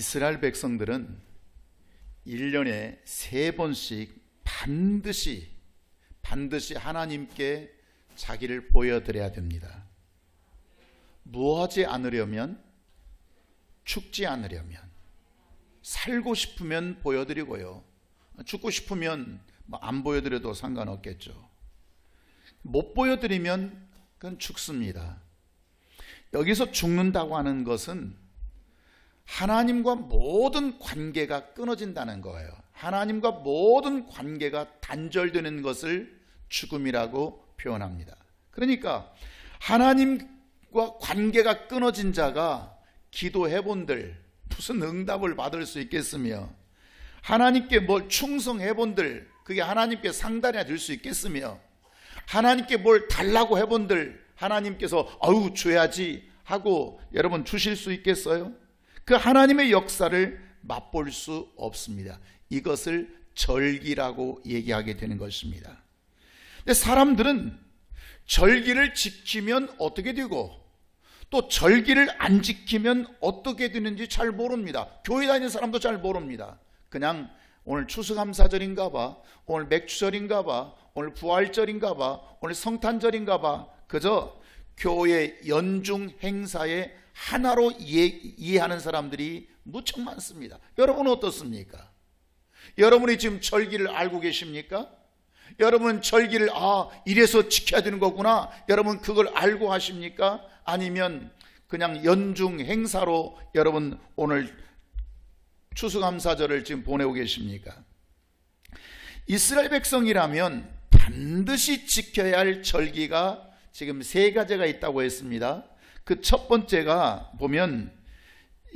이스라엘 백성들은 1년에 3번씩 반드시 하나님께 자기를 보여드려야 됩니다. 뭐하지 않으려면, 죽지 않으려면, 살고 싶으면 보여드리고요, 죽고 싶으면 안 보여드려도 상관없겠죠. 못 보여드리면 그건 죽습니다. 여기서 죽는다고 하는 것은 하나님과 모든 관계가 끊어진다는 거예요. 하나님과 모든 관계가 단절되는 것을 죽음이라고 표현합니다. 그러니까 하나님과 관계가 끊어진 자가 기도해본들 무슨 응답을 받을 수 있겠으며, 하나님께 뭘 충성해본들 그게 하나님께 상달이 될 수 있겠으며, 하나님께 뭘 달라고 해본들 하나님께서 아유 줘야지 하고 여러분 주실 수 있겠어요? 그 하나님의 역사를 맛볼 수 없습니다. 이것을 절기라고 얘기하게 되는 것입니다. 근데 사람들은 절기를 지키면 어떻게 되고 또 절기를 안 지키면 어떻게 되는지 잘 모릅니다. 교회 다니는 사람도 잘 모릅니다. 그냥 오늘 추수감사절인가 봐, 오늘 맥주절인가 봐, 오늘 부활절인가 봐, 오늘 성탄절인가 봐, 그저 교회 연중 행사의 하나로 이해하는 사람들이 무척 많습니다. 여러분은 어떻습니까? 여러분이 지금 절기를 알고 계십니까? 여러분 절기를 이래서 지켜야 되는 거구나, 여러분 그걸 알고 하십니까? 아니면 그냥 연중 행사로 여러분 오늘 추수감사절을 지금 보내고 계십니까? 이스라엘 백성이라면 반드시 지켜야 할 절기가 지금 3가지가 있다고 했습니다. 그 첫 번째가 보면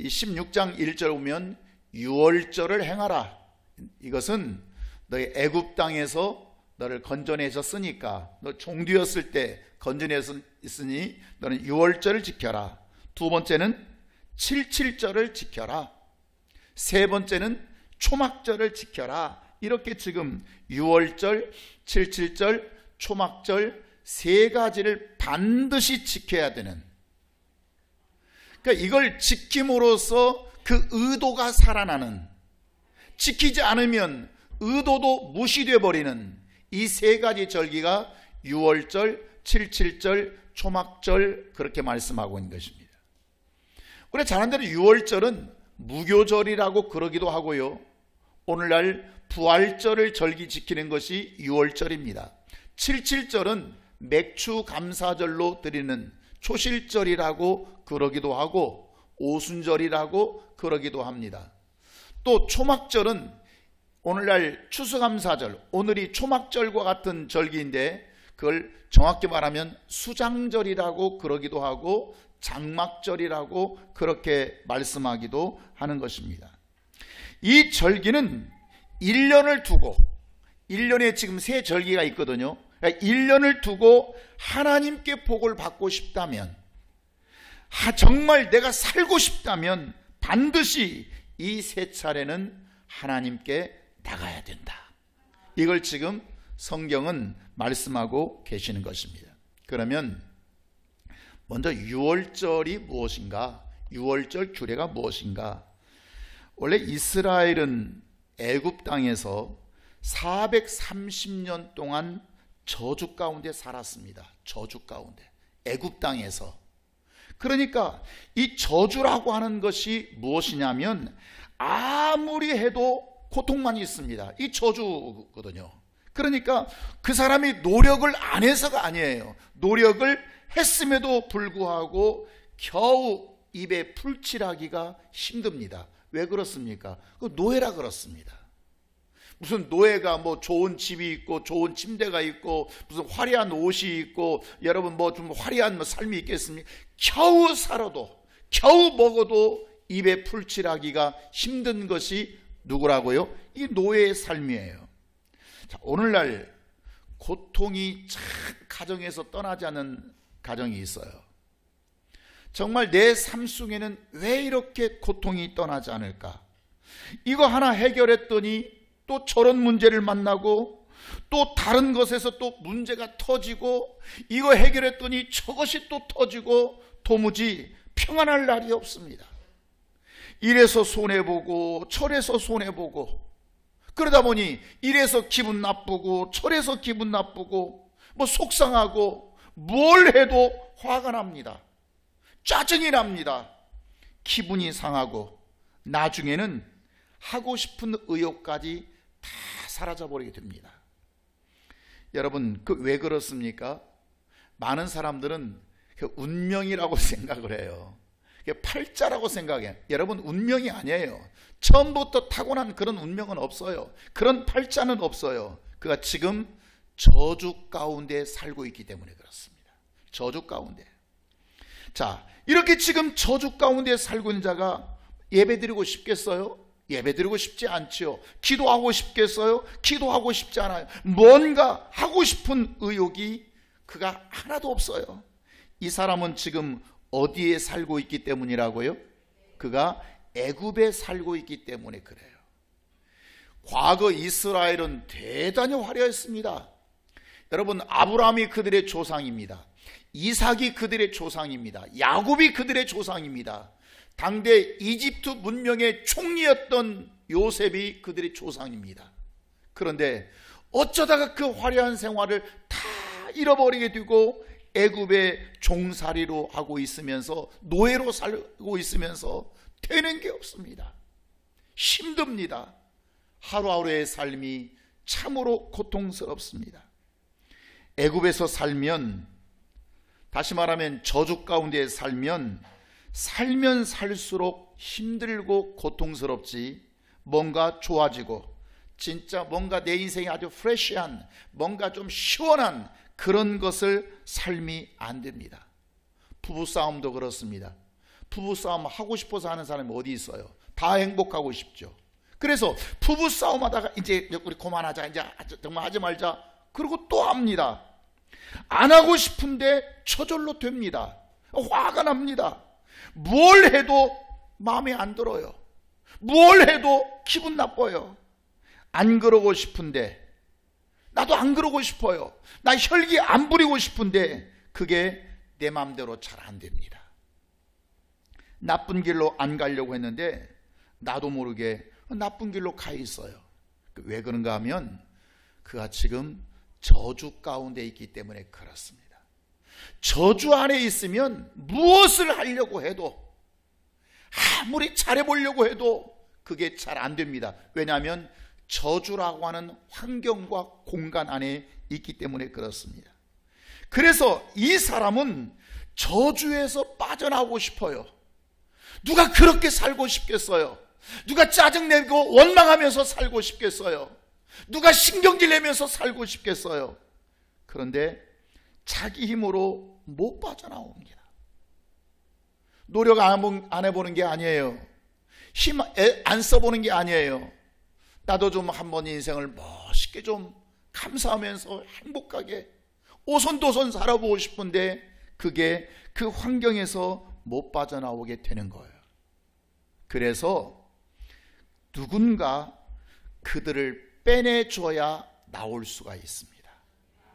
16장 1절 보면 유월절을 행하라. 이것은 너희 애굽 땅에서 너를 건져내셨으니까, 너 종되었을 때 건져냈으니 너는 유월절을 지켜라. 두 번째는 77절을 지켜라. 세 번째는 초막절을 지켜라. 이렇게 지금 유월절, 77절, 초막절 3가지를 반드시 지켜야 되는, 그러니까 이걸 지킴으로써 그 의도가 살아나는, 지키지 않으면 의도도 무시되어 버리는 이 3가지 절기가 유월절, 77절, 초막절 그렇게 말씀하고 있는 것입니다. 우리 잘 아는 대로 유월절은 무교절이라고 그러기도 하고요, 오늘날 부활절을 절기 지키는 것이 유월절입니다. 77절은 맥추감사절로 드리는 초실절이라고 그러기도 하고 오순절이라고 그러기도 합니다. 또 초막절은 오늘날 추수감사절, 오늘이 초막절과 같은 절기인데 그걸 정확히 말하면 수장절이라고 그러기도 하고 장막절이라고 그렇게 말씀하기도 하는 것입니다. 이 절기는 1년을 두고, 1년에 지금 3절기가 있거든요. 1년을 두고 하나님께 복을 받고 싶다면, 정말 내가 살고 싶다면 반드시 이 3차례는 하나님께 나가야 된다. 이걸 지금 성경은 말씀하고 계시는 것입니다. 그러면 먼저 유월절이 무엇인가? 유월절 규례가 무엇인가? 원래 이스라엘은 애굽 땅에서 430년 동안 저주 가운데 살았습니다. 저주 가운데, 애굽 땅에서. 그러니까 이 저주라고 하는 것이 무엇이냐면 아무리 해도 고통만 있습니다. 이 저주거든요. 그러니까 그 사람이 노력을 안 해서가 아니에요. 노력을 했음에도 불구하고 겨우 입에 풀칠하기가 힘듭니다. 왜 그렇습니까? 그 노예라 그렇습니다. 무슨 노예가 뭐 좋은 집이 있고 좋은 침대가 있고 무슨 화려한 옷이 있고 여러분 뭐 좀 화려한 삶이 있겠습니까? 겨우 살아도, 겨우 먹어도 입에 풀칠하기가 힘든 것이 누구라고요? 이 노예의 삶이에요. 자, 오늘날 고통이 참 가정에서 떠나지 않는 가정이 있어요. 정말 내 삶 속에는 왜 이렇게 고통이 떠나지 않을까? 이거 하나 해결했더니 또 저런 문제를 만나고 또 다른 것에서 또 문제가 터지고 이거 해결했더니 저것이 또 터지고 도무지 평안할 날이 없습니다. 이래서 손해보고 저래서 손해보고, 그러다 보니 이래서 기분 나쁘고 저래서 기분 나쁘고 뭐 속상하고 뭘 해도 화가 납니다. 짜증이 납니다. 기분이 상하고 나중에는 하고 싶은 의욕까지 다 사라져버리게 됩니다. 여러분, 왜 그렇습니까? 많은 사람들은 운명이라고 생각을 해요. 팔자라고 생각해요. 여러분, 운명이 아니에요. 처음부터 타고난 그런 운명은 없어요. 그런 팔자는 없어요. 그가 지금 저주 가운데 살고 있기 때문에 그렇습니다. 저주 가운데. 자, 이렇게 지금 저주 가운데 살고 있는 자가 예배드리고 싶겠어요? 예배드리고 싶지 않지요. 기도하고 싶겠어요? 기도하고 싶지 않아요. 뭔가 하고 싶은 의욕이 그가 하나도 없어요. 이 사람은 지금 어디에 살고 있기 때문이라고요? 그가 애굽에 살고 있기 때문에 그래요. 과거 이스라엘은 대단히 화려했습니다. 여러분, 아브라함이 그들의 조상입니다. 이삭이 그들의 조상입니다. 야곱이 그들의 조상입니다. 당대 이집트 문명의 총리였던 요셉이 그들의 조상입니다. 그런데 어쩌다가 그 화려한 생활을 다 잃어버리게 되고 애굽의 종살이로 하고 있으면서, 노예로 살고 있으면서 되는 게 없습니다. 힘듭니다. 하루하루의 삶이 참으로 고통스럽습니다. 애굽에서 살면, 다시 말하면 저주 가운데 살면 살수록 힘들고 고통스럽지, 뭔가 좋아지고 진짜 뭔가 내 인생이 아주 프레시한, 뭔가 좀 시원한 그런 것을 삶이 안 됩니다. 부부싸움도 그렇습니다. 부부싸움 하고 싶어서 하는 사람이 어디 있어요? 다 행복하고 싶죠. 그래서 부부싸움 하다가 이제 우리 그만하자, 이제 정말 하지 말자, 그리고 또 합니다. 안 하고 싶은데 저절로 됩니다. 화가 납니다. 뭘 해도 마음에 안 들어요. 뭘 해도 기분 나빠요. 안 그러고 싶은데, 나도 안 그러고 싶어요. 나 혈기 안 부리고 싶은데 그게 내 마음대로 잘 안 됩니다. 나쁜 길로 안 가려고 했는데 나도 모르게 나쁜 길로 가 있어요. 왜 그런가 하면 그가 지금 저주 가운데 있기 때문에 그렇습니다. 저주 안에 있으면 무엇을 하려고 해도, 아무리 잘해보려고 해도 그게 잘 안 됩니다. 왜냐하면 저주라고 하는 환경과 공간 안에 있기 때문에 그렇습니다. 그래서 이 사람은 저주에서 빠져나오고 싶어요. 누가 그렇게 살고 싶겠어요? 누가 짜증내고 원망하면서 살고 싶겠어요? 누가 신경질 내면서 살고 싶겠어요? 그런데 자기 힘으로 못 빠져나옵니다. 노력 안 해보는 게 아니에요. 힘 안 써보는 게 아니에요. 나도 좀 한번 인생을 멋있게 좀 감사하면서 행복하게 오손도손 살아보고 싶은데 그게 그 환경에서 못 빠져나오게 되는 거예요. 그래서 누군가 그들을 빼내줘야 나올 수가 있습니다.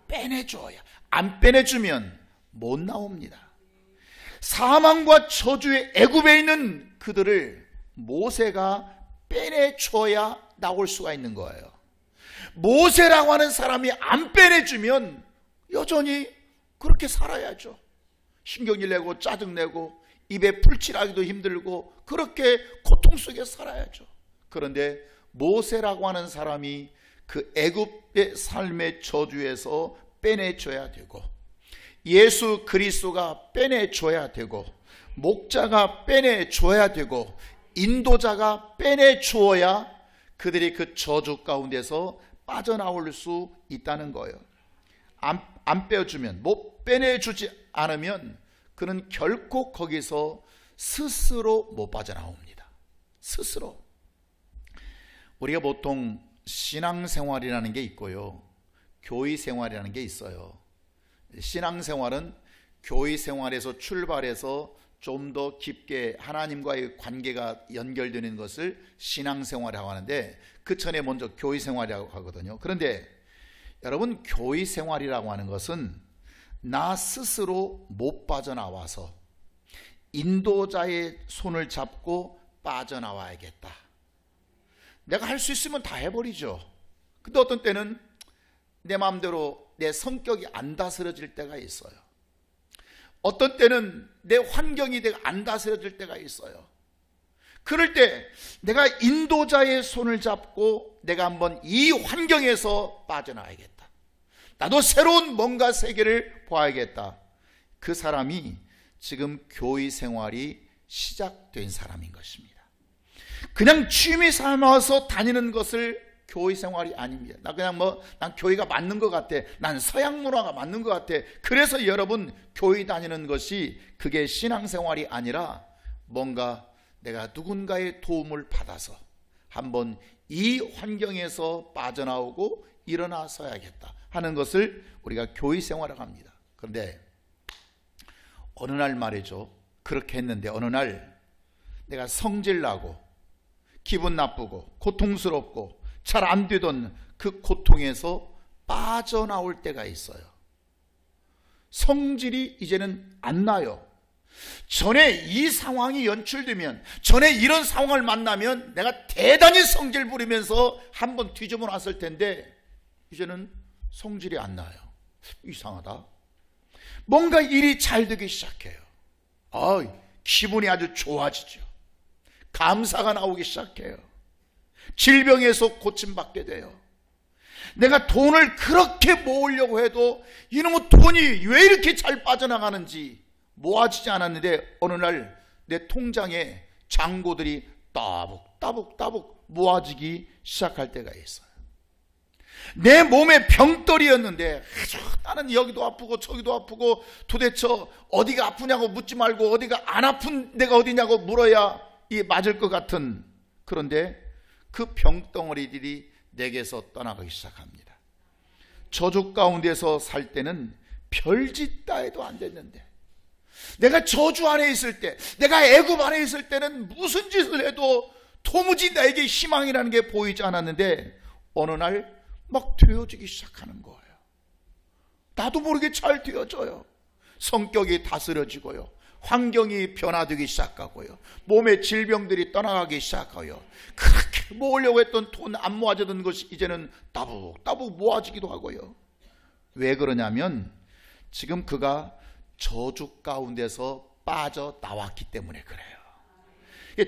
빼내줘야. 안 빼내주면 못 나옵니다. 사망과 저주의 애굽에 있는 그들을 모세가 빼내줘야 나올 수가 있는 거예요. 모세라고 하는 사람이 안 빼내주면 여전히 그렇게 살아야죠. 신경질 내고 짜증내고 입에 풀칠하기도 힘들고 그렇게 고통 속에 살아야죠. 그런데 모세라고 하는 사람이 그 애굽의 삶의 저주에서 빼내줘야 되고, 예수 그리스도가 빼내줘야 되고, 목자가 빼내줘야 되고, 인도자가 빼내주어야 그들이 그 저주 가운데서 빠져나올 수 있다는 거예요. 안 빼주면, 못 빼내주지 않으면 그는 결코 거기서 스스로 못 빠져나옵니다. 스스로. 우리가 보통 신앙생활이라는 게 있고요, 교회생활이라는 게 있어요. 신앙생활은 교회생활에서 출발해서 좀 더 깊게 하나님과의 관계가 연결되는 것을 신앙생활이라고 하는데, 그 전에 먼저 교회생활이라고 하거든요. 그런데 여러분, 교회생활이라고 하는 것은 나 스스로 못 빠져나와서 인도자의 손을 잡고 빠져나와야겠다. 내가 할 수 있으면 다 해버리죠. 근데 어떤 때는 내 마음대로 내 성격이 안 다스려질 때가 있어요. 어떤 때는 내 환경이 안 다스려질 때가 있어요. 그럴 때 내가 인도자의 손을 잡고 내가 한번 이 환경에서 빠져나와야겠다. 나도 새로운 뭔가 세계를 봐야겠다. 그 사람이 지금 교회 생활이 시작된 사람인 것입니다. 그냥 취미 삼아서 다니는 것을 교회 생활이 아닙니다. 나 그냥 난 교회가 맞는 것 같아. 난 서양 문화가 맞는 것 같아. 그래서 여러분 교회 다니는 것이 그게 신앙생활이 아니라 뭔가 내가 누군가의 도움을 받아서 한번 이 환경에서 빠져나오고 일어나서야겠다 하는 것을 우리가 교회 생활이라고 합니다. 그런데 어느 날 말이죠. 그렇게 했는데 어느 날 내가 성질나고 기분 나쁘고 고통스럽고 잘 안 되던 그 고통에서 빠져나올 때가 있어요. 성질이 이제는 안 나요. 전에 이 상황이 연출되면, 전에 이런 상황을 만나면 내가 대단히 성질 부리면서 한번 뒤집어 놨을 텐데 이제는 성질이 안 나요. 이상하다. 뭔가 일이 잘 되기 시작해요. 기분이 아주 좋아지죠. 감사가 나오기 시작해요. 질병에서 고침받게 돼요. 내가 돈을 그렇게 모으려고 해도 이놈의 돈이 왜 이렇게 잘 빠져나가는지 모아지지 않았는데 어느 날 내 통장에 잔고들이 따북따북 모아지기 시작할 때가 있어요. 내 몸에 병떨이였는데 나는 여기도 아프고 저기도 아프고 도대체 어디가 아프냐고 묻지 말고 어디가 안 아픈 데가 어디냐고 물어야 이 맞을 것 같은, 그런데 그 병덩어리들이 내게서 떠나가기 시작합니다. 저주 가운데서 살 때는 별짓 따위도 안 됐는데 내가 저주 안에 있을 때, 내가 애굽 안에 있을 때는 무슨 짓을 해도 도무지 나에게 희망이라는 게 보이지 않았는데 어느 날 막 되어지기 시작하는 거예요. 나도 모르게 잘 되어져요. 성격이 다스려지고요, 환경이 변화되기 시작하고요, 몸의 질병들이 떠나가기 시작하고요, 그렇게 모으려고 했던 돈 안 모아지던 것이 이제는 따북따북 모아지기도 하고요. 왜 그러냐면 지금 그가 저주 가운데서 빠져나왔기 때문에 그래요.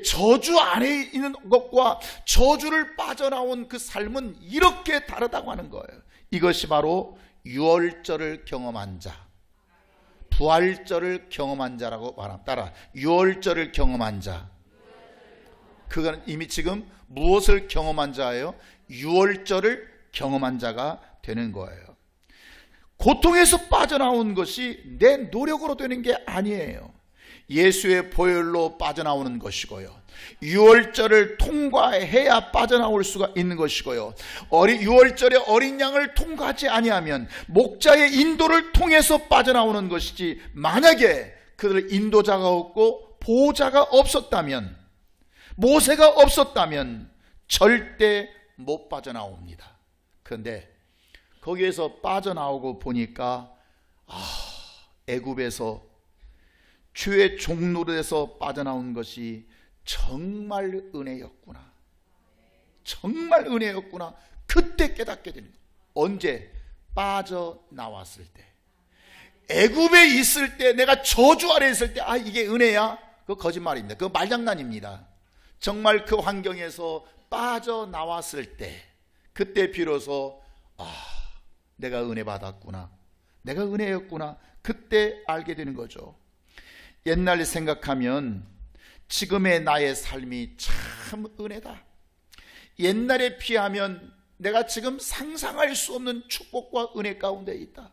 저주 안에 있는 것과 저주를 빠져나온 그 삶은 이렇게 다르다고 하는 거예요. 이것이 바로 유월절을 경험한 자, 부활절을 경험한 자라고 말합니다. 따라 유월절을 경험한 자, 그건 이미 지금 무엇을 경험한 자예요? 유월절을 경험한 자가 되는 거예요. 고통에서 빠져나온 것이 내 노력으로 되는 게 아니에요. 예수의 보혈로 빠져나오는 것이고요, 유월절을 통과해야 빠져나올 수가 있는 것이고요, 유월절의 어린 양을 통과하지 아니하면 목자의 인도를 통해서 빠져나오는 것이지, 만약에 그들 인도자가 없고 보호자가 없었다면, 모세가 없었다면 절대 못 빠져나옵니다. 그런데 거기에서 빠져나오고 보니까 애굽에서 주의 종노릇에서 빠져나온 것이 정말 은혜였구나, 정말 은혜였구나. 그때 깨닫게 되는 거예요. 언제? 빠져나왔을 때. 애굽에 있을 때, 내가 저주 아래 있을 때 이게 은혜야? 그거 거짓말입니다. 그거 말장난입니다. 정말 그 환경에서 빠져나왔을 때, 그때 비로소 내가 은혜 받았구나, 내가 은혜였구나, 그때 알게 되는 거죠. 옛날 생각하면 지금의 나의 삶이 참 은혜다. 옛날에 비하면 내가 지금 상상할 수 없는 축복과 은혜 가운데 있다.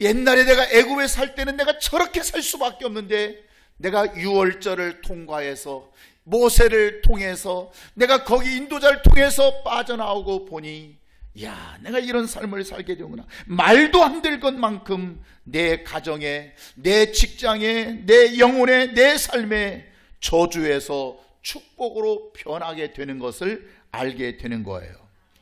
옛날에 내가 애굽에 살 때는 내가 저렇게 살 수밖에 없는데 내가 유월절을 통과해서 모세를 통해서 내가 거기 인도자를 통해서 빠져나오고 보니 내가 이런 삶을 살게 되구나. 말도 안 될 것만큼 내 가정에, 내 직장에, 내 영혼에, 내 삶에 저주에서 축복으로 변하게 되는 것을 알게 되는 거예요.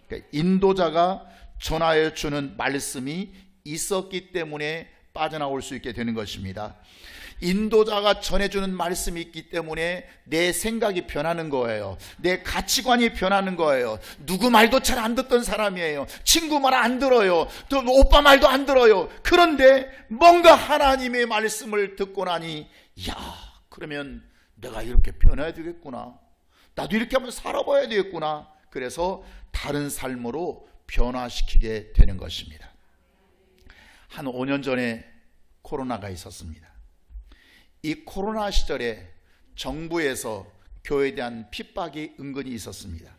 그러니까 인도자가 전하여 주는 말씀이 있었기 때문에 빠져나올 수 있게 되는 것입니다. 인도자가 전해주는 말씀이 있기 때문에 내 생각이 변하는 거예요. 내 가치관이 변하는 거예요. 누구 말도 잘 안 듣던 사람이에요. 친구 말 안 들어요. 또 오빠 말도 안 들어요. 그런데 뭔가 하나님의 말씀을 듣고 나니, 야, 그러면 내가 이렇게 변해야 되겠구나. 나도 이렇게 한번 살아봐야 되겠구나. 그래서 다른 삶으로 변화시키게 되는 것입니다. 한 5년 전에 코로나가 있었습니다. 이 코로나 시절에 정부에서 교회에 대한 핍박이 은근히 있었습니다.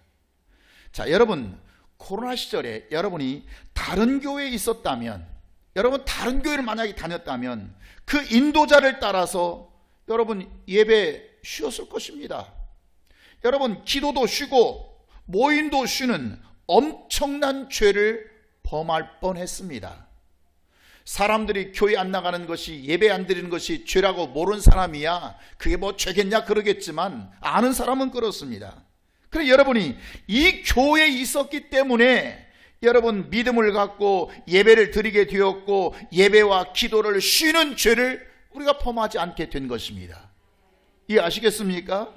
자, 여러분, 코로나 시절에 여러분이 다른 교회에 있었다면, 여러분 다른 교회를 만약에 다녔다면 그 인도자를 따라서 여러분 예배 쉬었을 것입니다. 여러분 기도도 쉬고 모임도 쉬는 엄청난 죄를 범할 뻔했습니다. 사람들이 교회 안 나가는 것이, 예배 안 드리는 것이 죄라고 모르는 사람이야 그게 뭐 죄겠냐 그러겠지만, 아는 사람은 그렇습니다. 그래, 여러분이 이 교회에 있었기 때문에 여러분 믿음을 갖고 예배를 드리게 되었고, 예배와 기도를 쉬는 죄를 우리가 범하지 않게 된 것입니다. 이해하시겠습니까?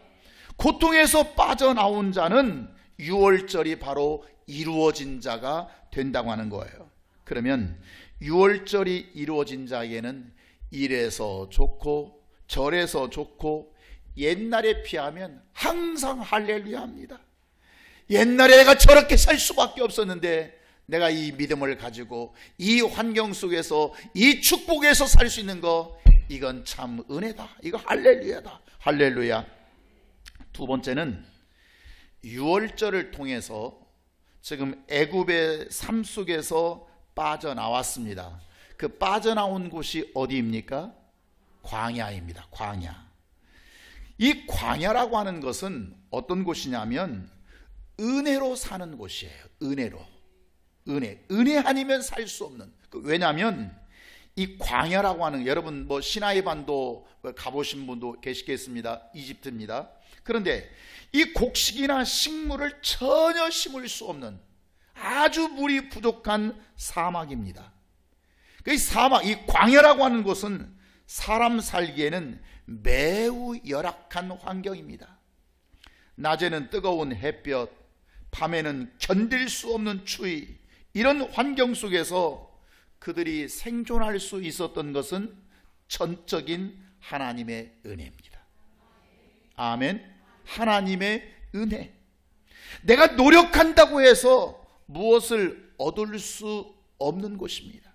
고통에서 빠져나온 자는 유월절이 바로 이루어진 자가 된다고 하는 거예요. 그러면 유월절이 이루어진 자에게는 이래서 좋고 저래서 좋고, 옛날에 비하면 항상 할렐루야 합니다. 옛날에 내가 저렇게 살 수밖에 없었는데 내가 이 믿음을 가지고 이 환경 속에서 이 축복에서 살 수 있는 거, 이건 참 은혜다. 이거 할렐루야다. 할렐루야. 두 번째는 유월절을 통해서 지금 애굽의 삶 속에서 빠져나왔습니다. 그 빠져나온 곳이 어디입니까? 광야입니다. 광야. 이 광야라고 하는 것은 어떤 곳이냐면 은혜로 사는 곳이에요. 은혜로. 은혜 아니면 살 수 없는. 왜냐하면 이 광야라고 하는, 여러분 뭐 시나이 반도 가보신 분도 계시겠습니다. 이집트입니다. 그런데 이 곡식이나 식물을 전혀 심을 수 없는 아주 물이 부족한 사막입니다. 이 사막, 이 광야라고 하는 곳은 사람 살기에는 매우 열악한 환경입니다. 낮에는 뜨거운 햇볕, 밤에는 견딜 수 없는 추위, 이런 환경 속에서 그들이 생존할 수 있었던 것은 전적인 하나님의 은혜입니다. 아멘. 하나님의 은혜. 내가 노력한다고 해서 무엇을 얻을 수 없는 곳입니다.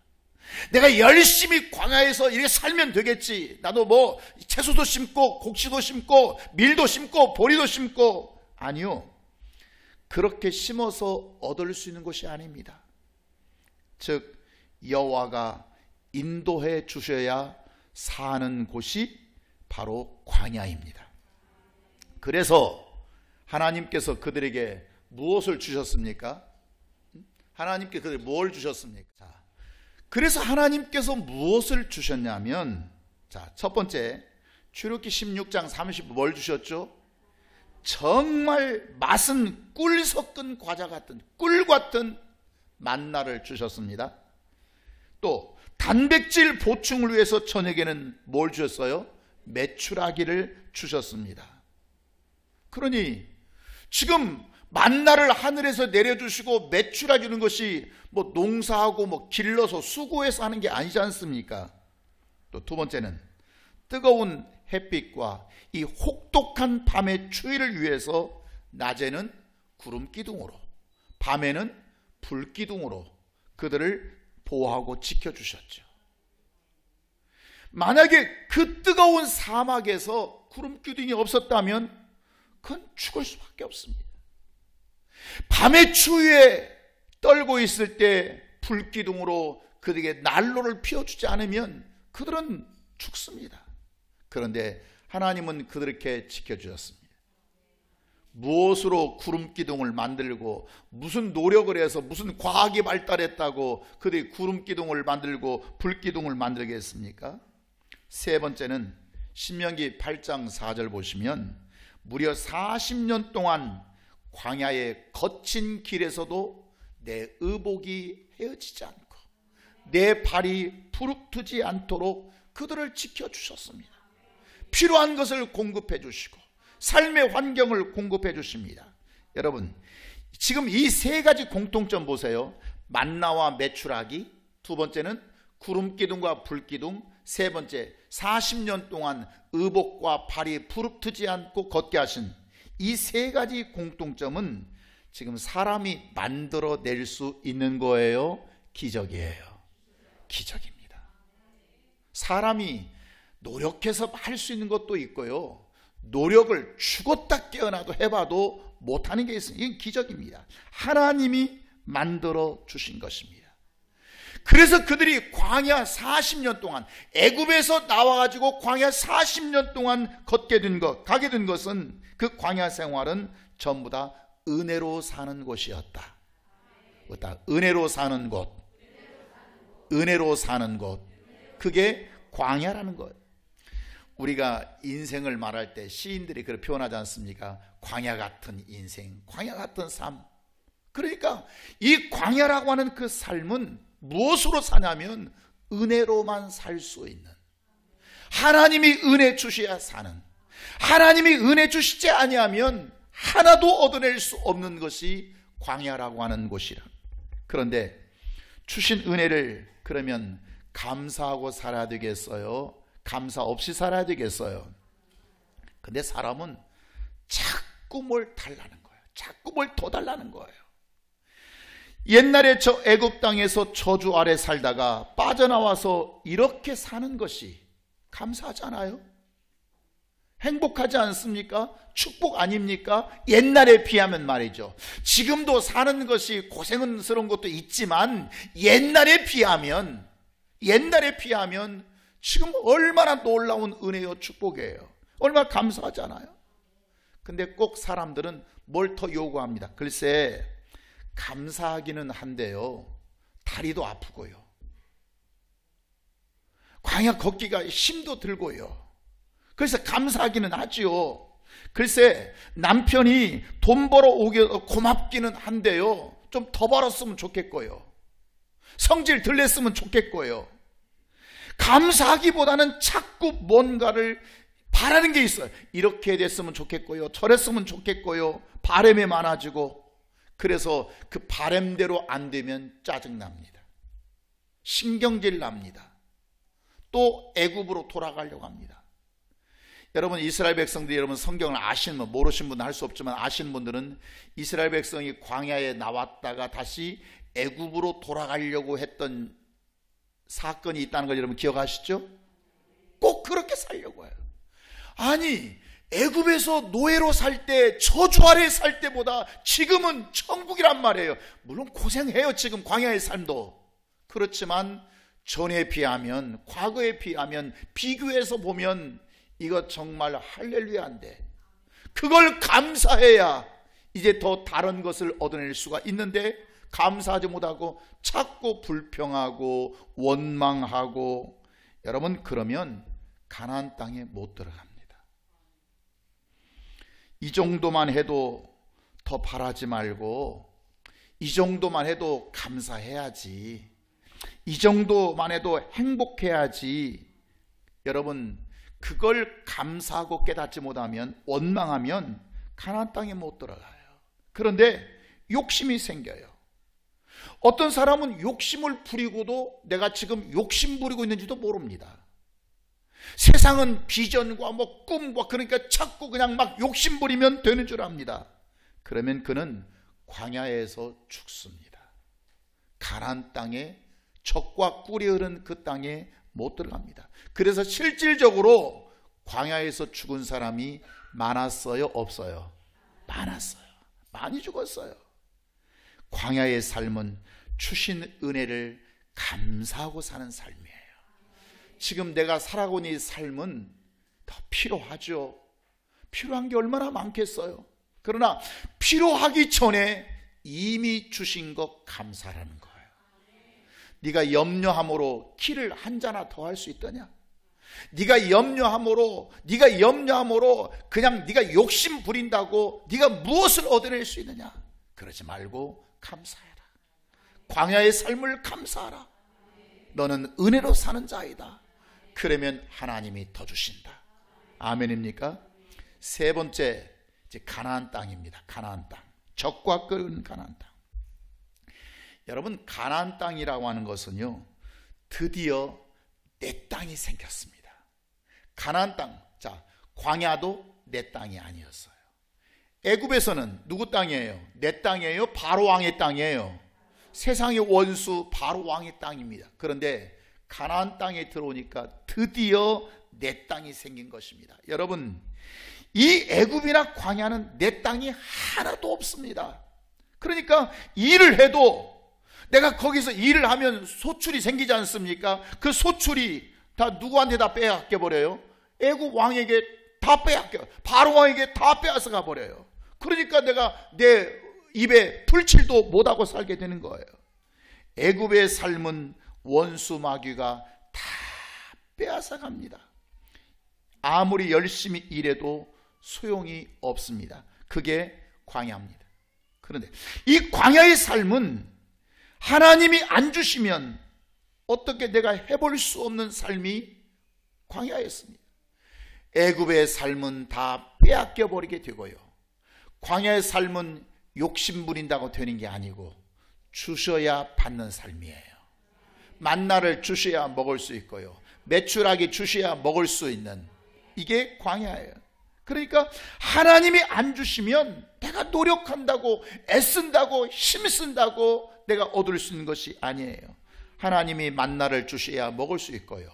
내가 열심히 광야에서 이렇게 살면 되겠지, 나도 뭐 채소도 심고 곡식도 심고 밀도 심고 보리도 심고, 아니요, 그렇게 심어서 얻을 수 있는 것이 아닙니다. 즉 여호와가 인도해 주셔야 사는 곳이 바로 광야입니다. 그래서 하나님께서 그들에게 무엇을 주셨습니까? 하나님께 그들에게 뭘 주셨습니까? 자, 그래서 하나님께서 무엇을 주셨냐면, 자, 첫 번째 출애굽기 16장 30절 뭘 주셨죠? 정말 맛은 꿀 섞은 과자 같은, 꿀 같은 만나를 주셨습니다. 또 단백질 보충을 위해서 저녁에는 뭘 주셨어요? 메추라기를 주셨습니다. 그러니 지금 만나를 하늘에서 내려주시고 메추라 주는 것이 뭐 농사하고 뭐 길러서 수고해서 하는 게 아니지 않습니까? 또 두 번째는 뜨거운 햇빛과 이 혹독한 밤의 추위를 위해서 낮에는 구름 기둥으로, 밤에는 불 기둥으로 그들을 보호하고 지켜주셨죠. 만약에 그 뜨거운 사막에서 구름 기둥이 없었다면 그건 죽을 수밖에 없습니다. 밤의 추위에 떨고 있을 때 불기둥으로 그들에게 난로를 피워주지 않으면 그들은 죽습니다. 그런데 하나님은 그들에게 지켜주셨습니다. 무엇으로 구름기둥을 만들고 무슨 노력을 해서 무슨 과학이 발달했다고 그들이 구름기둥을 만들고 불기둥을 만들겠습니까? 세 번째는 신명기 8장 4절 보시면 무려 40년 동안 광야의 거친 길에서도 내 의복이 헤어지지 않고 내 발이 부릅뜨지 않도록 그들을 지켜주셨습니다. 필요한 것을 공급해 주시고 삶의 환경을 공급해 주십니다. 여러분, 지금 이 세 가지 공통점 보세요. 만나와 메추라기, 두 번째는 구름기둥과 불기둥, 세 번째 40년 동안 의복과 발이 부릅뜨지 않고 걷게 하신 이 세 가지 공통점은 지금 사람이 만들어낼 수 있는 거예요? 기적이에요? 기적입니다. 사람이 노력해서 할 수 있는 것도 있고요, 노력을 죽었다 깨어나도 해봐도 못하는 게 있어요. 이건 기적입니다. 하나님이 만들어 주신 것입니다. 그래서 그들이 광야 40년 동안, 애굽에서 나와가지고 광야 40년 동안 가게 된 것은, 그 광야 생활은 전부 다 은혜로 사는 곳이었다. 은혜로 사는 곳, 은혜로 사는 곳, 그게 광야라는 거예요. 우리가 인생을 말할 때 시인들이 그렇게 표현하지 않습니까? 광야 같은 인생, 광야 같은 삶. 그러니까 이 광야라고 하는 그 삶은 무엇으로 사냐면 은혜로만 살 수 있는, 하나님이 은혜 주셔야 사는, 하나님이 은혜 주시지 아니하면 하나도 얻어낼 수 없는 것이 광야라고 하는 곳이라. 그런데 주신 은혜를 그러면 감사하고 살아야 되겠어요? 감사 없이 살아야 되겠어요? 근데 사람은 자꾸 뭘 달라는 거예요. 자꾸 뭘 더 달라는 거예요. 옛날에 저 애굽 땅에서 저주 아래 살다가 빠져나와서 이렇게 사는 것이 감사하잖아요? 행복하지 않습니까? 축복 아닙니까? 옛날에 비하면 말이죠. 지금도 사는 것이 고생스러운 것도 있지만 옛날에 비하면 지금 얼마나 놀라운 은혜요, 축복이에요. 얼마나 감사하잖아요. 근데 꼭 사람들은 뭘 더 요구합니다. 글쎄, 감사하기는 한데요, 다리도 아프고요, 광야 걷기가 힘도 들고요. 그래서 감사하기는 하지요. 글쎄, 남편이 돈 벌어오게 고맙기는 한데요, 좀 더 벌었으면 좋겠고요, 성질 덜 냈으면 좋겠고요. 감사하기보다는 자꾸 뭔가를 바라는 게 있어요. 이렇게 됐으면 좋겠고요, 저랬으면 좋겠고요. 바람이 많아지고, 그래서 그 바람대로 안 되면 짜증납니다. 신경질 납니다. 또 애굽으로 돌아가려고 합니다. 여러분, 이스라엘 백성들이, 여러분 성경을 아시는 분, 모르신 분은 할 수 없지만 아시는 분들은 이스라엘 백성이 광야에 나왔다가 다시 애굽으로 돌아가려고 했던 사건이 있다는 걸 여러분 기억하시죠? 꼭 그렇게 살려고 해요. 아니, 애굽에서 노예로 살 때, 저주 아래 살 때보다 지금은 천국이란 말이에요. 물론 고생해요, 지금 광야의 삶도. 그렇지만 전에 비하면, 과거에 비하면, 비교해서 보면 이거 정말 할렐루야인데, 그걸 감사해야 이제 더 다른 것을 얻어낼 수가 있는데 감사하지 못하고 자꾸 불평하고 원망하고, 여러분, 그러면 가나안 땅에 못 들어갑니다. 이 정도만 해도 더 바라지 말고, 이 정도만 해도 감사해야지, 이 정도만 해도 행복해야지. 여러분, 그걸 감사하고 깨닫지 못하면, 원망하면 가나안 땅에 못 들어가요. 그런데 욕심이 생겨요. 어떤 사람은 욕심을 부리고도 내가 지금 욕심 부리고 있는지도 모릅니다. 세상은 비전과 꿈과, 그러니까 자꾸 그냥 막 욕심 부리면 되는 줄 압니다. 그러면 그는 광야에서 죽습니다. 가나안 땅에, 젖과 꿀이 흐른 그 땅에 못 들어갑니다. 그래서 실질적으로 광야에서 죽은 사람이 많았어요, 없어요? 많았어요. 많이 죽었어요. 광야의 삶은 주신 은혜를 감사하고 사는 삶이에요. 지금 내가 살아가고 있는 이 삶은 더 필요하죠. 필요한 게 얼마나 많겠어요. 그러나 필요하기 전에 이미 주신 것 감사라는 거예요. 네가 염려함으로 키를 한 자나 더 할 수 있더냐? 네가 염려함으로 그냥 네가 욕심 부린다고 네가 무엇을 얻어낼 수 있느냐? 그러지 말고 감사해라. 광야의 삶을 감사하라. 너는 은혜로 사는 자이다. 그러면 하나님이 더 주신다. 아멘입니까? 세 번째, 이제 가나안 땅입니다. 가나안 땅. 적과 끓은 가나안 땅. 여러분, 가나안 땅이라고 하는 것은요, 드디어 내 땅이 생겼습니다. 가나안 땅. 자, 광야도 내 땅이 아니었어요. 애굽에서는 누구 땅이에요? 내 땅이에요? 바로 왕의 땅이에요? 세상의 원수 바로 왕의 땅입니다. 그런데 가나안 땅에 들어오니까 드디어 내 땅이 생긴 것입니다. 여러분, 이 애굽이나 광야는 내 땅이 하나도 없습니다. 그러니까 일을 해도 내가 거기서 일을 하면 소출이 생기지 않습니까? 그 소출이 다 누구한테 다 빼앗겨 버려요? 애굽 왕에게 다 빼앗겨, 바로 왕에게 다 빼앗아 가 버려요. 그러니까 내가 내 입에 풀칠도 못하고 살게 되는 거예요. 애굽의 삶은 원수 마귀가 다 빼앗아 갑니다. 아무리 열심히 일해도 소용이 없습니다. 그게 광야입니다. 그런데 이 광야의 삶은 하나님이 안 주시면 어떻게 내가 해볼 수 없는 삶이 광야였습니다. 애굽의 삶은 다 빼앗겨 버리게 되고요, 광야의 삶은 욕심 부린다고 되는 게 아니고 주셔야 받는 삶이에요. 만나를 주셔야 먹을 수 있고요, 메추라기 주셔야 먹을 수 있는, 이게 광야예요. 그러니까 하나님이 안 주시면 내가 노력한다고 애쓴다고 힘쓴다고 내가 얻을 수 있는 것이 아니에요. 하나님이 만나를 주셔야 먹을 수 있고요,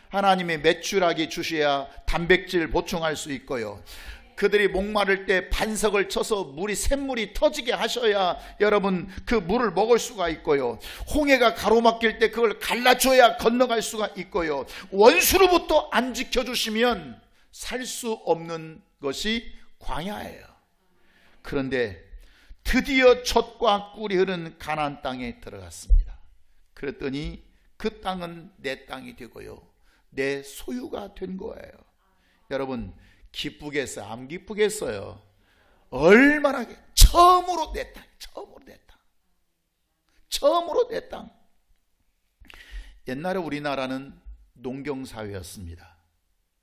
하나님이 메추라기 주셔야 단백질 보충할 수 있고요, 그들이 목마를 때 반석을 쳐서 물이 샘물이 터지게 하셔야 여러분 그 물을 먹을 수가 있고요, 홍해가 가로막힐 때 그걸 갈라줘야 건너갈 수가 있고요, 원수로부터 안 지켜주시면 살 수 없는 것이 광야예요. 그런데 드디어 젖과 꿀이 흐르는 가나안 땅에 들어갔습니다. 그랬더니 그 땅은 내 땅이 되고요, 내 소유가 된 거예요. 여러분, 기쁘겠어요? 안 기쁘겠어요? 얼마나, 처음으로 내 땅, 처음으로 내 땅, 처음으로 내 땅. 옛날에 우리나라는 농경사회였습니다.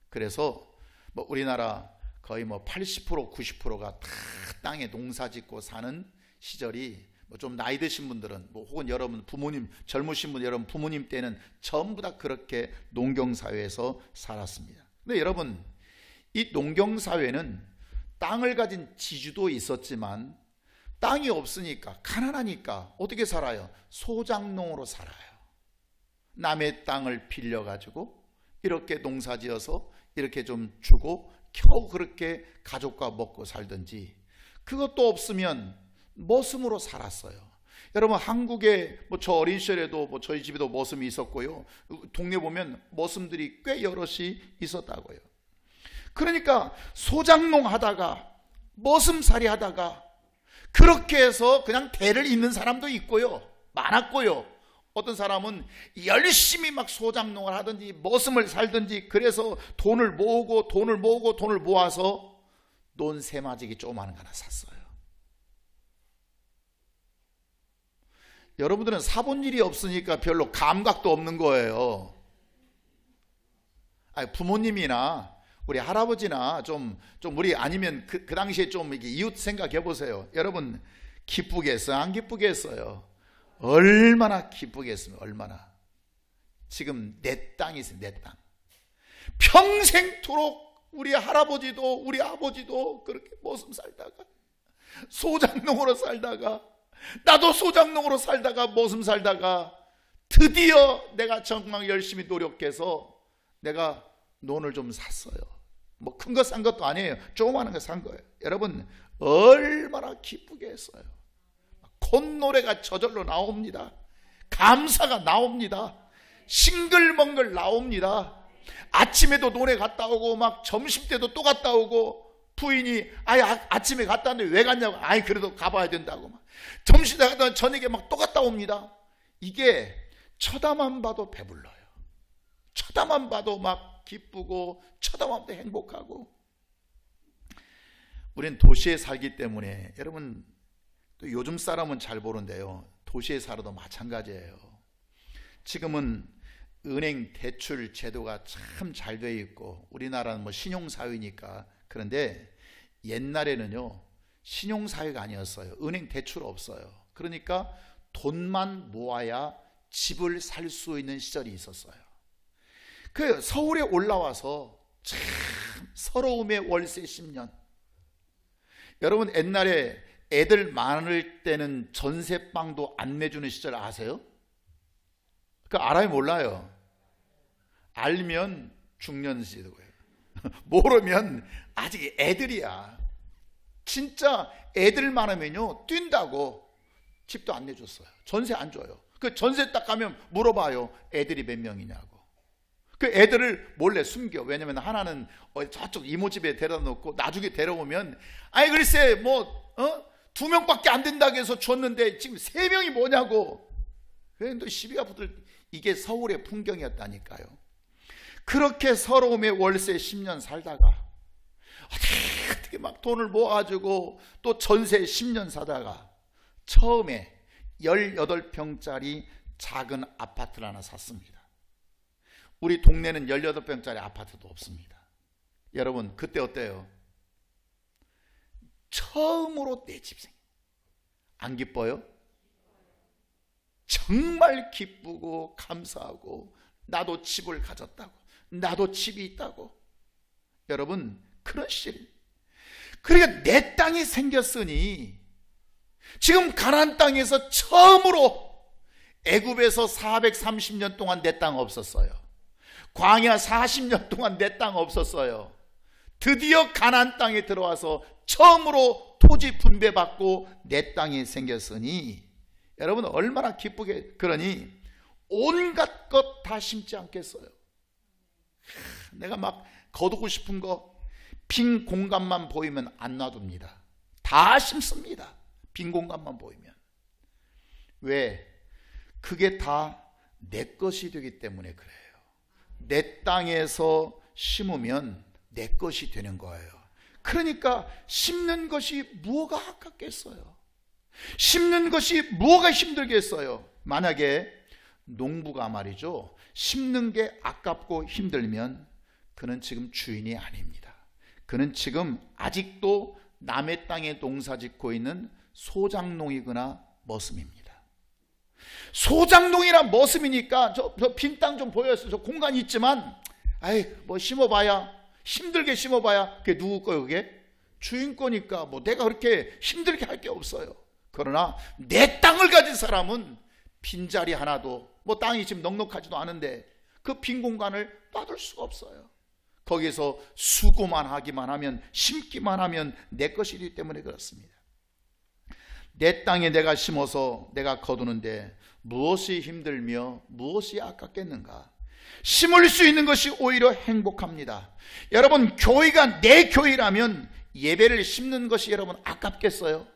그래서 우리나라 거의 80% 90%가 다 땅에 농사 짓고 사는 시절이, 좀 나이 드신 분들은 혹은 여러분 부모님, 젊으신 분 여러분 부모님 때는 전부 다 그렇게 농경사회에서 살았습니다. 근데 여러분, 이 농경사회는 땅을 가진 지주도 있었지만 땅이 없으니까, 가난하니까 어떻게 살아요? 소작농으로 살아요. 남의 땅을 빌려가지고 이렇게 농사지어서 이렇게 좀 주고 겨우 그렇게 가족과 먹고 살든지, 그것도 없으면 머슴으로 살았어요. 여러분, 한국에 저 어린 시절에도 저희 집에도 머슴이 있었고요, 동네 보면 머슴들이 꽤 여럿이 있었다고요. 그러니까 소작농 하다가 머슴살이 하다가 그렇게 해서 그냥 대를 잇는 사람도 있고요, 많았고요, 어떤 사람은 열심히 막 소작농을 하든지 머슴을 살든지 그래서 돈을 모아서 논 세마지기 조그마한 거 하나 샀어요. 여러분들은 사본 일이 없으니까 별로 감각도 없는 거예요. 아니, 부모님이나 우리 할아버지나 좀 우리 아니면 그 당시에 좀 이렇게 이웃 생각해 보세요. 여러분, 기쁘겠어요? 안 기쁘겠어요? 얼마나 기쁘겠습니까? 얼마나. 지금 내 땅이 있어요. 내 땅. 평생토록 우리 할아버지도 우리 아버지도 그렇게 머슴 살다가 소작농으로 살다가 나도 소작농으로 살다가 머슴 살다가 드디어 내가 정말 열심히 노력해서 내가 논을 좀 샀어요. 큰 거 산 것도 아니에요. 조그마한 거 산 거예요. 여러분, 얼마나 기쁘게 했어요. 콧노래가 저절로 나옵니다. 감사가 나옵니다. 싱글벙글 나옵니다. 아침에도 논에 갔다 오고 막 점심때도 또 갔다 오고, 부인이 아침에 갔다 왔는데 왜 갔냐고, 그래도 가봐야 된다고 막 점심때 갔다 저녁에 막 또 갔다 옵니다. 이게 쳐다만 봐도 배불러요. 쳐다만 봐도 막 기쁘고 쳐다만 봐도 행복하고. 우리는 도시에 살기 때문에, 여러분 또 요즘 사람은 잘 모르는데요, 도시에 살아도 마찬가지예요. 지금은 은행 대출 제도가 참 잘 되어 있고 우리나라는 뭐 신용사회니까. 그런데 옛날에는요 신용사회가 아니었어요. 은행 대출 없어요. 그러니까 돈만 모아야 집을 살 수 있는 시절이 있었어요. 그 서울에 올라와서 참 서러움의 월세 10년. 여러분 옛날에 애들 많을 때는 전세방도 안 내주는 시절 아세요? 알아요 몰라요? 알면 중년시고요. 모르면 아직 애들이야. 진짜 애들 많으면요 뛴다고 집도 안 내줬어요. 전세 안 줘요. 그 전세 딱 가면 물어봐요. 애들이 몇 명이냐고. 그 애들을 몰래 숨겨. 왜냐면 하나는 저쪽 이모 집에 데려다 놓고 나중에 데려오면 아이 글쎄 뭐 2명밖에 안 된다고 해서 줬는데 지금 3명이 뭐냐고. 그런데 시비가 붙을. 이게 서울의 풍경이었다니까요. 그렇게 서러움의 월세 10년 살다가 어떻게 막 돈을 모아가지고 또 전세 10년 사다가 처음에 18평짜리 작은 아파트를 하나 샀습니다. 우리 동네는 18평짜리 아파트도 없습니다. 여러분 그때 어때요? 처음으로 내 집 생겨. 안 기뻐요? 정말 기쁘고 감사하고 나도 집을 가졌다고, 나도 집이 있다고. 여러분 그런 시절. 그러니까 내 땅이 생겼으니 지금 가나안 땅에서 처음으로 애굽에서 430년 동안 내 땅 없었어요. 광야 40년 동안 내 땅 없었어요. 드디어 가나안 땅에 들어와서 처음으로 토지 분배받고 내 땅이 생겼으니 여러분 얼마나 기쁘게. 그러니 온갖 것 다 심지 않겠어요? 내가 막 거두고 싶은 거 빈 공간만 보이면 안 놔둡니다. 다 심습니다. 빈 공간만 보이면. 왜? 그게 다 내 것이 되기 때문에 그래요. 내 땅에서 심으면 내 것이 되는 거예요. 그러니까 심는 것이 무엇가 아깝겠어요? 심는 것이 무엇가 힘들겠어요? 만약에 농부가 말이죠 심는 게 아깝고 힘들면 그는 지금 주인이 아닙니다. 그는 지금 아직도 남의 땅에 농사짓고 있는 소작농이거나 머슴입니다. 소작농이나 머슴이니까 저 빈 땅 좀 보였어요. 저 공간이 있지만 아이 뭐 심어봐야 힘들게 심어봐야 그게 누구 거예요? 그게 주인 거니까 뭐 내가 그렇게 힘들게 할 게 없어요. 그러나 내 땅을 가진 사람은 빈자리 하나도 뭐 땅이 지금 넉넉하지도 않은데 그 빈 공간을 놔둘 수가 없어요. 거기서 수고만 하기만 하면 심기만 하면 내 것이기 때문에 그렇습니다. 내 땅에 내가 심어서 내가 거두는데 무엇이 힘들며 무엇이 아깝겠는가? 심을 수 있는 것이 오히려 행복합니다. 여러분 교회가 내 교회라면 예배를 심는 것이 여러분 아깝겠어요?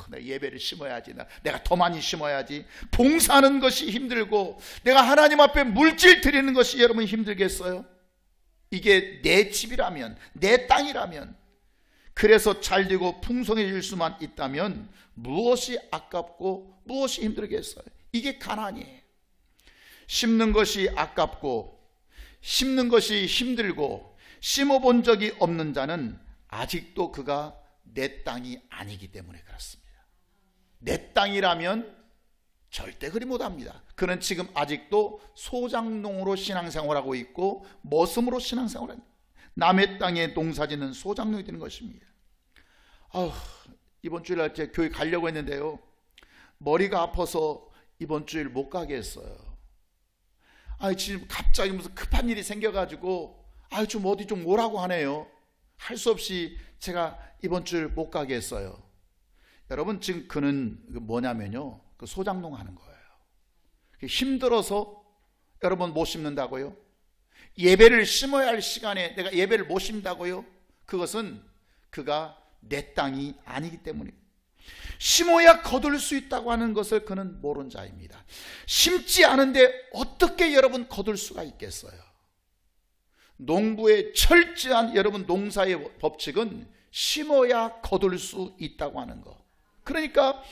내가 예배를 심어야지, 내가 더 많이 심어야지. 봉사하는 것이 힘들고 내가 하나님 앞에 물질 드리는 것이 여러분 힘들겠어요? 이게 내 집이라면, 내 땅이라면, 그래서 잘되고 풍성해질 수만 있다면 무엇이 아깝고 무엇이 힘들겠어요? 이게 가난이에요. 심는 것이 아깝고 심는 것이 힘들고 심어본 적이 없는 자는 아직도 그가 내 땅이 아니기 때문에 그렇습니다. 내 땅이라면 절대 그리 못합니다. 그는 지금 아직도 소작농으로 신앙생활하고 있고 머슴으로 신앙생활합니다. 남의 땅에 농사짓는 소작농이 되는 것입니다. 이번 주일날 제 교회 가려고 했는데요, 머리가 아파서 이번 주일 못 가게 했어요. 지금 갑자기 무슨 급한 일이 생겨가지고 좀 어디 좀 오라고 하네요. 할 수 없이 제가 이번 주일 못 가게 했어요. 여러분 지금 그는 뭐냐면요, 그 소작농 하는 거예요. 힘들어서 여러분 못 심는다고요? 예배를 심어야 할 시간에 내가 예배를 못 심다고요? 그것은 그가 내 땅이 아니기 때문에. 심어야 거둘 수 있다고 하는 것을 그는 모르는 자입니다. 심지 않은데 어떻게 여러분 거둘 수가 있겠어요? 농부의 철저한 여러분 농사의 법칙은 심어야 거둘 수 있다고 하는 것. 그러니까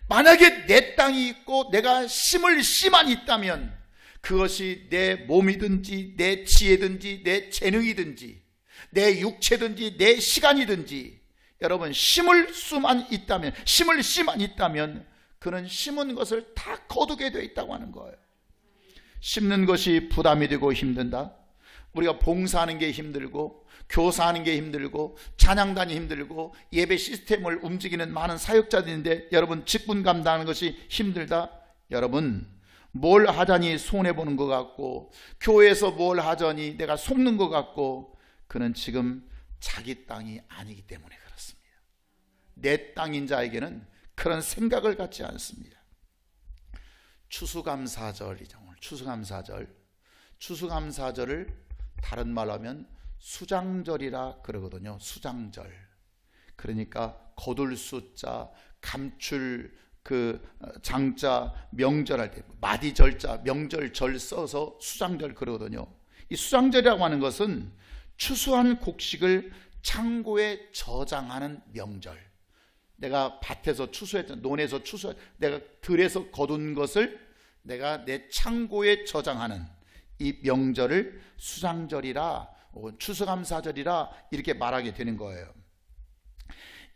만약에 내 땅이 있고 내가 심을 씨만 있다면 그것이 내 몸이든지 내 지혜든지 내 재능이든지 내 육체든지 내 시간이든지 여러분 심을 씨만 있다면 그는 심은 것을 다 거두게 되어 있다고 하는 거예요. 심는 것이 부담이 되고 힘든다. 우리가 봉사하는 게 힘들고 교사하는 게 힘들고 찬양단이 힘들고 예배 시스템을 움직이는 많은 사역자들인데 여러분 직분 감당하는 것이 힘들다. 여러분 뭘 하자니 손해보는 것 같고 교회에서 뭘 하자니 내가 속는 것 같고 그는 지금 자기 땅이 아니기 때문에 그렇습니다. 내 땅인 자에게는 그런 생각을 갖지 않습니다. 추수감사절이죠. 오늘 추수감사절을 다른 말로 하면 수장절이라 그러거든요. 수장절. 그러니까 거둘 숫자, 감출 장자, 명절할 때 마디절자, 명절절 써서 수장절 그러거든요. 이 수장절이라고 하는 것은 추수한 곡식을 창고에 저장하는 명절. 내가 밭에서 추수했던, 논에서 내가 들에서 거둔 것을 내가 내 창고에 저장하는 이 명절을 수장절이라 혹은 추수감사절이라 이렇게 말하게 되는 거예요.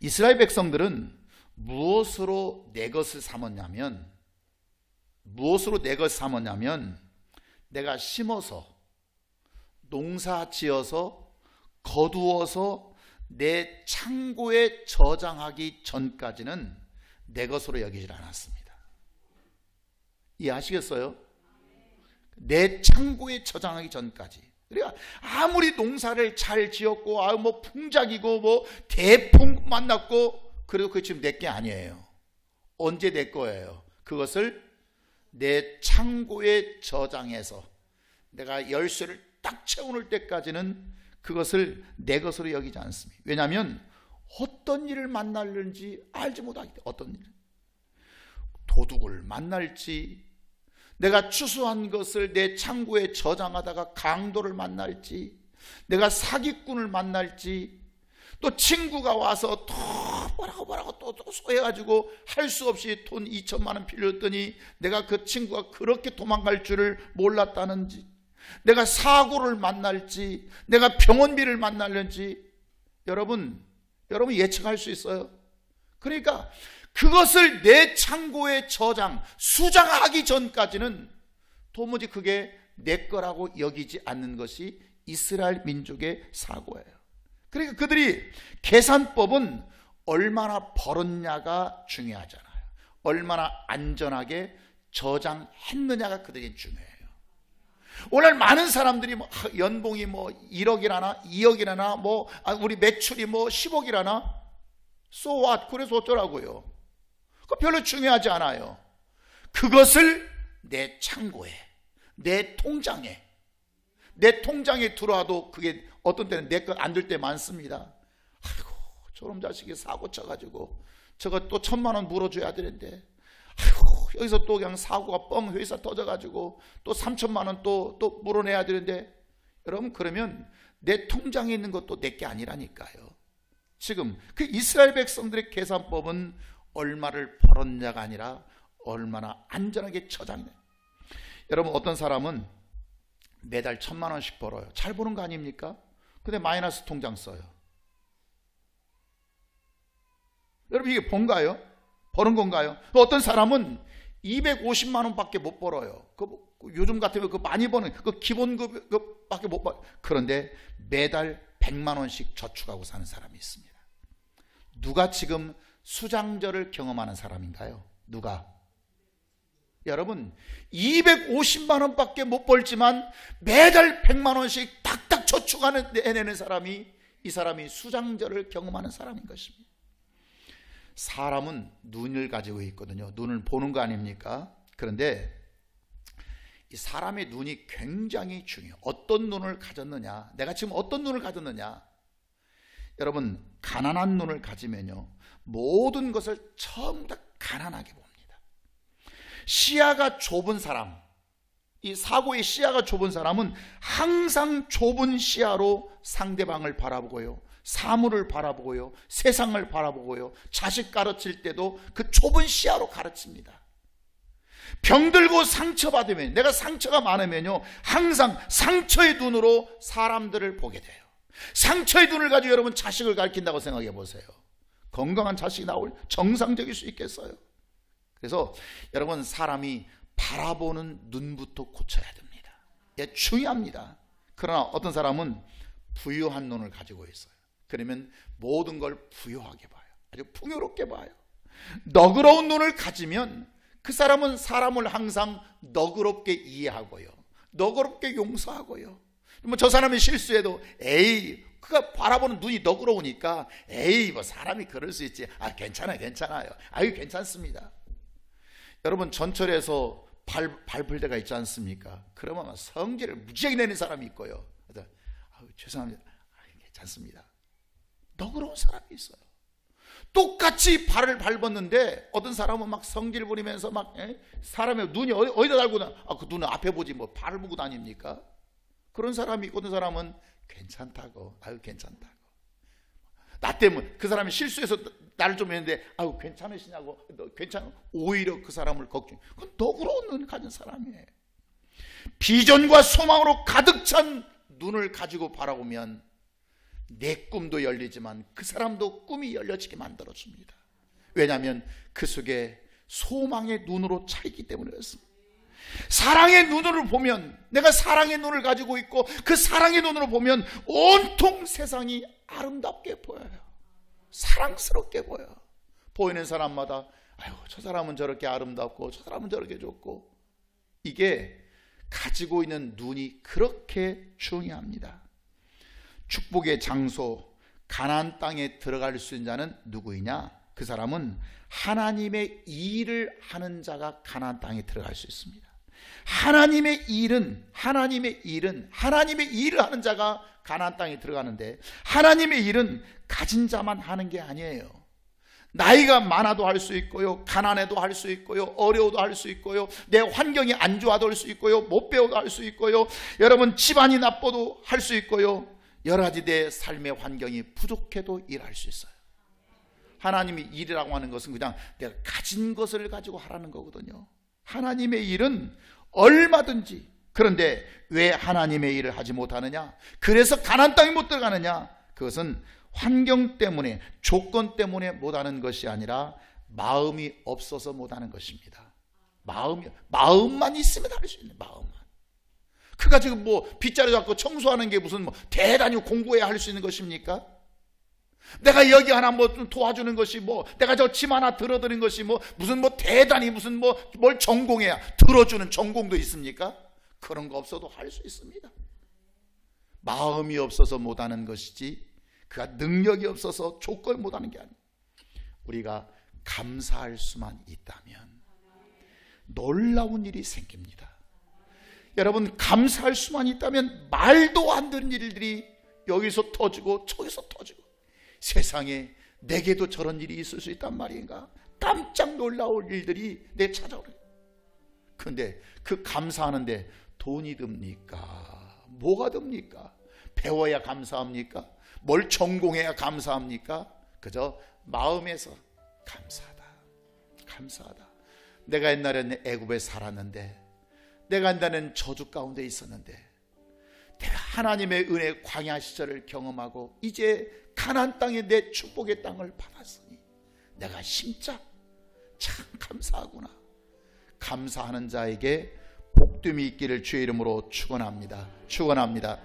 이스라엘 백성들은 무엇으로 내 것을 삼았냐면 내가 심어서 농사 지어서 거두어서 내 창고에 저장하기 전까지는 내 것으로 여기질 않았습니다. 이해하시겠어요? 내 창고에 저장하기 전까지. 그러니까 아무리 농사를 잘 지었고 뭐 풍작이고 뭐 대풍 만났고 그래도 그게 지금 내 게 아니에요. 언제 내 거예요? 그것을 내 창고에 저장해서 내가 열쇠를 딱 채워놓을 때까지는 그것을 내 것으로 여기지 않습니다. 왜냐하면 어떤 일을 만날는지 알지 못하기 때문에. 어떤 일, 도둑을 만날지, 내가 추수한 것을 내 창고에 저장하다가 강도를 만날지, 내가 사기꾼을 만날지, 또 친구가 와서 또 뭐라고 또 소해가지고 할 수 없이 돈 2천만 원 빌렸더니 내가 그 친구가 그렇게 도망갈 줄을 몰랐다는지, 내가 사고를 만날지, 내가 병원비를 만날는지 여러분 예측할 수 있어요. 그러니까 그것을 내 창고에 수장하기 전까지는 도무지 그게 내 거라고 여기지 않는 것이 이스라엘 민족의 사고예요. 그러니까 그들이 계산법은 얼마나 벌었냐가 중요하잖아요. 얼마나 안전하게 저장했느냐가 그들에게 중요해요. 오늘 많은 사람들이 연봉이 1억이라나 2억이라나 우리 매출이 10억이라나 so what? 그래서 어쩌라고요? 그거 별로 중요하지 않아요. 그것을 내 창고에, 내 통장에 들어와도 그게 어떤 때는 내 것 안 될 때 많습니다. 아이고 저놈 자식이 사고 쳐가지고 저거 또 1,000만 원 물어줘야 되는데, 아이고 여기서 또 그냥 사고가 뻥 회사 터져가지고 또 3,000만 원 또 물어내야 되는데, 여러분 그러면 내 통장에 있는 것도 내 게 아니라니까요. 지금 그 이스라엘 백성들의 계산법은 얼마를 벌었냐가 아니라 얼마나 안전하게 저장해. 여러분 어떤 사람은 매달 1,000만 원씩 벌어요. 잘 버는 거 아닙니까? 근데 마이너스 통장 써요. 여러분 이게 뭔가요? 버는 건가요? 어떤 사람은 250만 원밖에 못 벌어요. 요즘 같으면 많이 버는 기본급밖에 못 벌어요. 그런데 매달 100만 원씩 저축하고 사는 사람이 있습니다. 누가 지금 수장절을 경험하는 사람인가요? 누가? 여러분 250만 원밖에 못 벌지만 매달 100만 원씩 탁탁 저축해내는 사람이, 이 사람이 수장절을 경험하는 사람인 것입니다. 사람은 눈을 가지고 있거든요. 눈을 보는 거 아닙니까? 그런데 이 사람의 눈이 굉장히 중요해요. 어떤 눈을 가졌느냐, 내가 지금 어떤 눈을 가졌느냐. 여러분 가난한 눈을 가지면요 모든 것을 전부 다 가난하게 봅니다. 시야가 좁은 사람, 이 사고의 시야가 좁은 사람은 항상 좁은 시야로 상대방을 바라보고요, 사물을 바라보고요, 세상을 바라보고요, 자식 가르칠 때도 그 좁은 시야로 가르칩니다. 병들고 상처받으면, 내가 상처가 많으면요, 항상 상처의 눈으로 사람들을 보게 돼요. 상처의 눈을 가지고 여러분 자식을 가르친다고 생각해 보세요. 건강한 자식이 나올 정상적일 수 있겠어요? 그래서 여러분, 사람이 바라보는 눈부터 고쳐야 됩니다. 이게 중요합니다. 그러나 어떤 사람은 부유한 눈을 가지고 있어요. 그러면 모든 걸 부유하게 봐요. 아주 풍요롭게 봐요. 너그러운 눈을 가지면 그 사람은 사람을 항상 너그럽게 이해하고요, 너그럽게 용서하고요. 뭐 저 사람이 실수해도 에이, 그가 바라보는 눈이 너그러우니까 에이, 뭐 사람이 그럴 수 있지, 아 괜찮아요, 괜찮아요, 아유 괜찮습니다. 여러분, 전철에서 밟을 때가 있지 않습니까? 그러면 성질을 무지하게 내는 사람이 있고요. 죄송합니다, 괜찮습니다. 너그러운 사람이 있어요. 똑같이 발을 밟았는데 어떤 사람은 막 성질 부리면서 막 사람의 눈이 어디다 달고 그 눈은 앞에 보지 뭐 발을 보고 다닙니까? 그런 사람이 있고, 어떤 사람은 괜찮다고, 아유 괜찮다고. 나 때문에 그 사람이 실수해서 나를 좀 했는데 아유 괜찮으시냐고, 괜찮아. 오히려 그 사람을 걱정. 그건 너그러운 눈을 가진 사람이에요. 비전과 소망으로 가득 찬 눈을 가지고 바라보면 내 꿈도 열리지만 그 사람도 꿈이 열려지게 만들어줍니다. 왜냐하면 그 속에 소망의 눈으로 차 있기 때문에 그렇습니다. 사랑의 눈으로 보면, 내가 사랑의 눈을 가지고 있고 그 사랑의 눈으로 보면 온통 세상이 아름답게 보여요. 사랑스럽게 보여요. 보이는 사람마다 아유 저 사람은 저렇게 아름답고 저 사람은 저렇게 좋고. 이게 가지고 있는 눈이 그렇게 중요합니다. 축복의 장소 가나안 땅에 들어갈 수 있는 자는 누구이냐? 그 사람은 하나님의 일을 하는 자가 가나안 땅에 들어갈 수 있습니다. 하나님의 일을 하는 자가 가나안 땅에 들어가는데, 하나님의 일은 가진 자만 하는 게 아니에요. 나이가 많아도 할 수 있고요, 가난해도 할 수 있고요, 어려워도 할 수 있고요, 내 환경이 안 좋아도 할 수 있고요, 못 배워도 할 수 있고요, 여러분 집안이 나빠도 할 수 있고요, 여러 가지 내 삶의 환경이 부족해도 일할 수 있어요. 하나님의 일이라고 하는 것은 그냥 내가 가진 것을 가지고 하라는 거거든요. 하나님의 일은 얼마든지. 그런데 왜 하나님의 일을 하지 못하느냐? 그래서 가나안 땅에 못 들어가느냐? 그것은 환경 때문에, 조건 때문에 못하는 것이 아니라 마음이 없어서 못하는 것입니다. 마음만 있으면 할 수 있는, 마음만. 그가 지금 뭐 빗자루 잡고 청소하는 게 무슨 뭐 대단히 공부해야 할 수 있는 것입니까? 내가 여기 하나 뭐 좀 도와주는 것이, 뭐 내가 저 집 하나 들어드린 것이 뭐 무슨 뭐 대단히 무슨 뭘 전공해야 들어주는 전공도 있습니까? 그런 거 없어도 할 수 있습니다. 마음이 없어서 못하는 것이지, 그가 능력이 없어서 조건을 못하는 게 아니에요. 우리가 감사할 수만 있다면 놀라운 일이 생깁니다. 여러분, 감사할 수만 있다면 말도 안 되는 일들이 여기서 터지고 저기서 터지고, 세상에 내게도 저런 일이 있을 수 있단 말인가, 깜짝 놀라울 일들이 내 찾아오는. 그런데 그 감사하는데 돈이 듭니까? 뭐가 듭니까? 배워야 감사합니까? 뭘 전공해야 감사합니까? 그저 마음에서 감사하다, 감사하다. 내가 옛날에는 애굽에 살았는데, 내가 옛날에는 저주 가운데 있었는데, 내가 하나님의 은혜 광야 시절을 경험하고 이제 가나안 땅에 내 축복의 땅을 받았으니 내가 진짜 참 감사하구나. 감사하는 자에게 복됨이 있기를 주의 이름으로 축원합니다. 축원합니다.